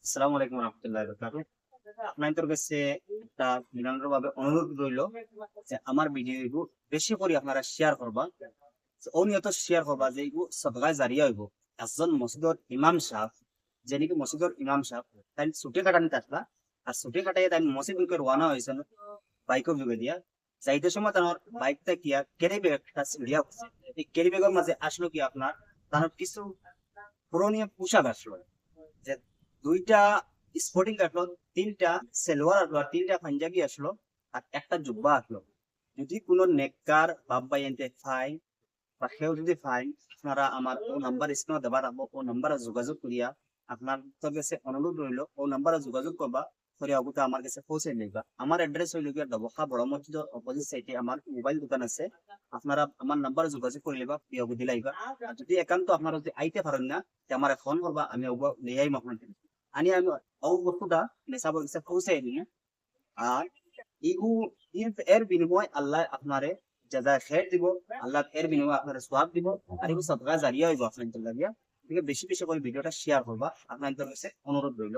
আসসালামু আলাইকুম রহমতুল্লাহ বরকাতুহ। আপনাদের কাছে একটা বিনম্র ভাবে অনুরোধ রইল যে আমার ভিডিও বেশি করে আপনারা শেয়ার করবা, অনিয়ত শেয়ার করবা যে এগুলো সদগায় জারিয়া হইব। একজন মসজিদের ইমাম সাহেব, যে নাকি মসজিদের ইমাম সাহেব, তাই ছুটি কাটানি থাকলা, আর ছুটি কাটাইয়া তাই মসজিদ উইকে রওনা হয়েছেন বাইকের যুগে দিয়া। যাইতে সময় তার বাইকটা কিয়া ক্যারি ব্যাগ একটা ছিড়িয়া পড়ছে। এই ক্যারি ব্যাগের মাঝে আসলো কি আপনার তার কিছু পুরনিয়া পোশাক আসলো, যে দুইটা স্পোর্টিং আসলো, তিনটা সেলোয়ার আসলো, আর তিনটা পাঞ্জাবি আসলো, আর একটা জুব্বা আসলো। যদি কোনো নেককার বাপ ভাই এনতে পাই বা কেউ যদি পাই, আপনারা আমার ও নাম্বার স্ক্রিনে দেওয়া রাখবো, ও নাম্বারে যোগাযোগ করিয়া আপনার তোর কাছে অনুরোধ রইলো, ও নাম্বারে যোগাযোগ করবা করে অবুতা আমার কাছে পৌঁছে নিবা। আমার অ্যাড্রেস হইল গিয়া ডবখা বড় মসজিদের অপোজিট সাইডে আমার মোবাইল দোকান আছে। আপনারা আমার নাম্বারে যোগাযোগ করে নিবা, বিয়াবু দিলাইবা। আর যদি একান্ত আপনারা যদি আইতে পারেন না, তে আমারে ফোন করবা, আমি ওগো নিয়ে আইম আপনার আনি আমি ও বস্তুটা নেশাবর কাছে পৌঁছে দিই। আর ইগু এর বিনিময় আল্লাহ আপনারে জাযা খের দিব, আল্লাহ এর বিনিময় আপনারে সওয়াব দিব, আর এগু সদকা জারিয়া হইব আপনাদের লাগিয়া। ঠিক বেশি বেশি করে ভিডিওটা শেয়ার করবা, আপনাদের কাছে অনুরোধ রইল।